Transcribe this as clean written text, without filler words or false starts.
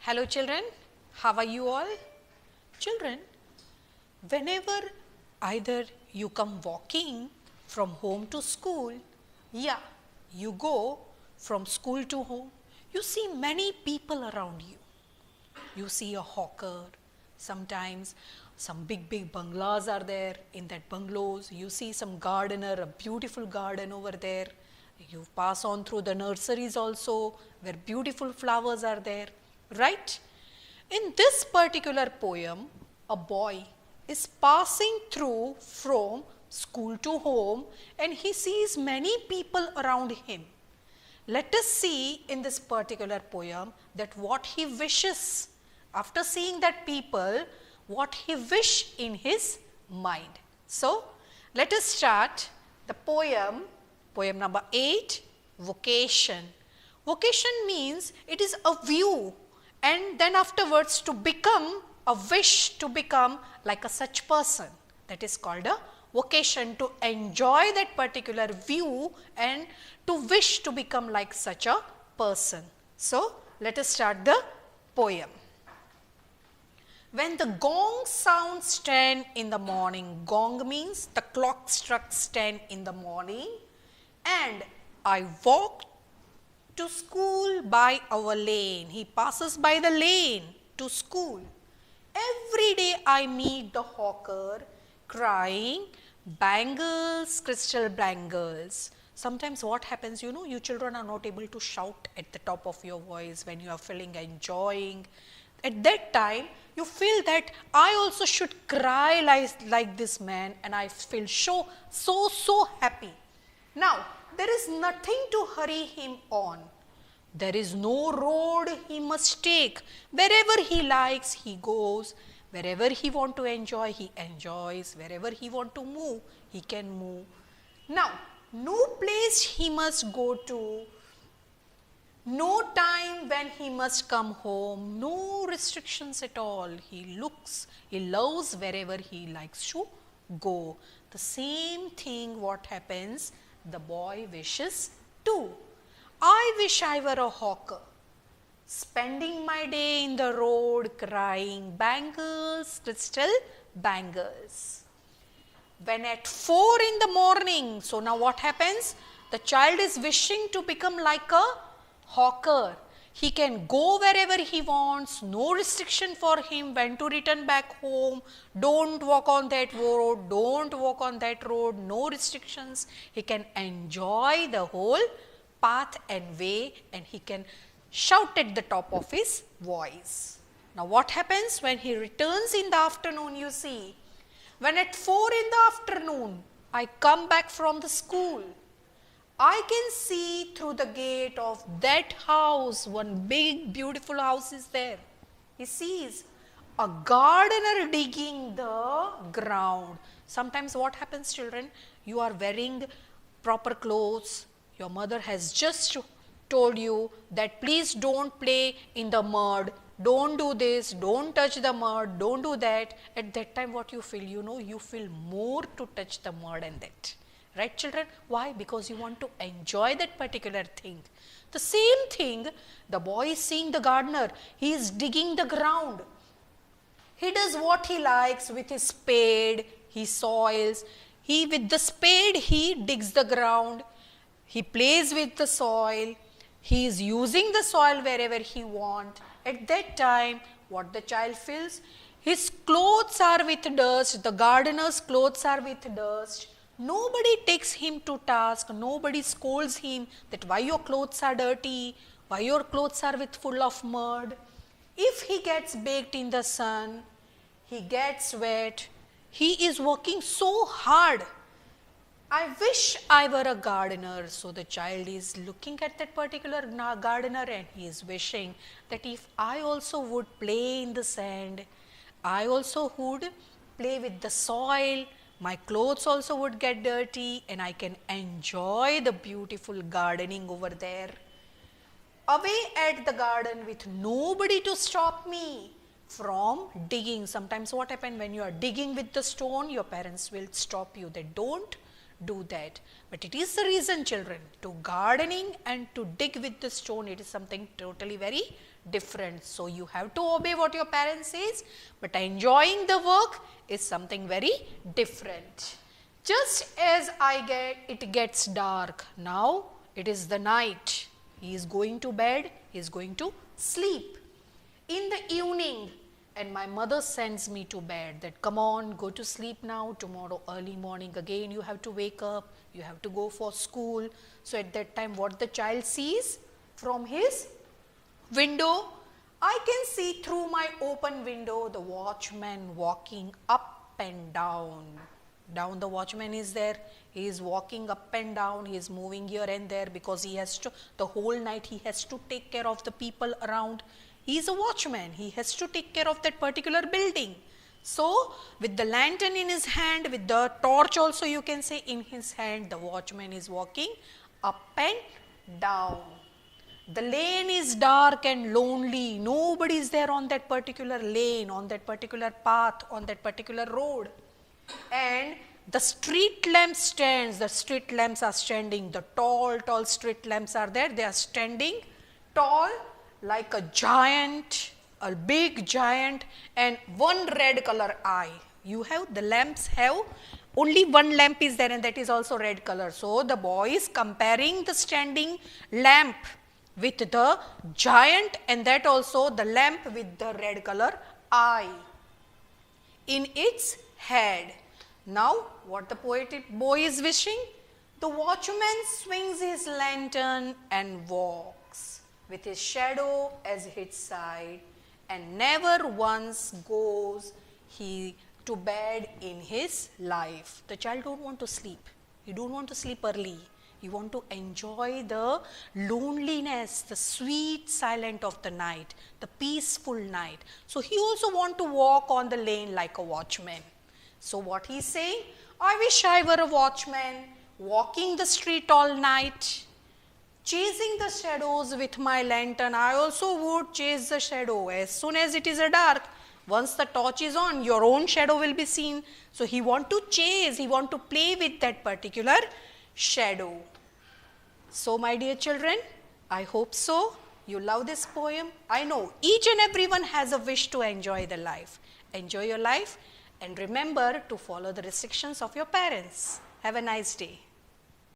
Hello children, how are you all? Children, whenever either you come walking from home to school, you go from school to home, you see many people around you. You see a hawker, sometimes some big bungalows are there. In that bungalows, you see some gardener, a beautiful garden over there. You pass on through the nurseries also, where beautiful flowers are there, right? In this particular poem, a boy is passing through from school to home and he sees many people around him. Let us see in this particular poem that what he wishes. After seeing that people, what he wish in his mind. So, let us start the poem number 8, Vocation. Vocation means it is a view and then afterwards to become, a wish to become like a such person. That is called a vocation, to enjoy that particular view and to wish to become like such a person. So, let us start the poem. When the gong sounds 10 in the morning, gong means the clock struck 10 in the morning, and I walk to school by our lane. He passes by the lane to school. Every day I meet the hawker crying, bangles, crystal bangles. Sometimes what happens, you children are not able to shout at the top of your voice when you are feeling enjoying. At that time, you feel that I also should cry like this man, and I feel so happy. Now, there is nothing to hurry him on. There is no road he must take. Wherever he likes, he goes. Wherever he wants to enjoy, he enjoys. Wherever he wants to move, he can move. Now, no place he must go to. No time when he must come home, no restrictions at all. He loves wherever he likes to go. The same thing what happens, the boy wishes too. I wish I were a hawker, spending my day in the road crying bangles, crystal bangles. When at 4 in the morning, so now what happens? The child is wishing to become like a hawker. He can go wherever he wants, no restriction for him when to return back home. Don't walk on that road, don't walk on that road, no restrictions. He can enjoy the whole path and way, and he can shout at the top of his voice. Now what happens when he returns in the afternoon? You see, when at 4 in the afternoon I come back from the school, I can see through the gate of that house, one big beautiful house is there. He sees a gardener digging the ground. Sometimes what happens, children, you are wearing proper clothes. Your mother has just told you that please don't play in the mud. Don't do this, don't touch the mud, don't do that. At that time what you feel, you feel more to touch the mud and that. Right children? Why? Because you want to enjoy that particular thing. The same thing, the boy is seeing the gardener. He is digging the ground. He does what he likes with his spade. He soils. With the spade, he digs the ground. He plays with the soil. He is using the soil wherever he wants. At that time, what the child feels? His clothes are with dust. The gardener's clothes are with dust. Nobody takes him to task, nobody scolds him that why your clothes are dirty, why your clothes are full of mud. If he gets baked in the sun, he gets wet, he is working so hard. I wish I were a gardener. So the child is looking at that particular gardener and he is wishing that if I also would play in the sand, I also would play with the soil, my clothes also would get dirty and I can enjoy the beautiful gardening over there. Away at the garden with nobody to stop me from digging. Sometimes what happens when you are digging with the stone, your parents will stop you. They don't do that. But it is the reason, children, to gardening and to dig with the stone, it is something totally very different. So you have to obey what your parents says, but enjoying the work is something very different. Just as it gets dark, now it is the night. He is going to bed, he is going to sleep. In the evening, and my mother sends me to bed that come on, go to sleep now, tomorrow early morning again you have to wake up, you have to go for school. So at that time what the child sees from his window, I can see through my open window the watchman walking up and down. Down the watchman is there, he is walking up and down, he is moving here and there because he has to, the whole night he has to take care of the people around. He is a watchman, he has to take care of that particular building. So with the lantern in his hand, with the torch also you can say in his hand, the watchman is walking up and down. The lane is dark and lonely, nobody is there on that particular lane, on that particular path, on that particular road. And the street lamp stands, the street lamps are standing, the tall street lamps are there, they are standing tall like a giant, a big giant, and one red color eye. You have, the lamps have, only one lamp is there and that is also red color. So the boy is comparing the standing lamp with the giant and that also the lamp with the red color eye in its head. Now what the poetic boy is wishing? The watchman swings his lantern and walks with his shadow as his side, and never once goes he to bed in his life. The child don't want to sleep. He don't want to sleep early. He want to enjoy the loneliness, the sweet silence of the night, the peaceful night. So he also want to walk on the lane like a watchman. So what he is saying? I wish I were a watchman, walking the street all night, chasing the shadows with my lantern. I also would chase the shadow as soon as it is dark. Once the torch is on, your own shadow will be seen. So he want to chase, he want to play with that particular shadow. So my dear children, I hope so. You love this poem. I know each and everyone has a wish to enjoy the life. Enjoy your life and remember to follow the restrictions of your parents. Have a nice day.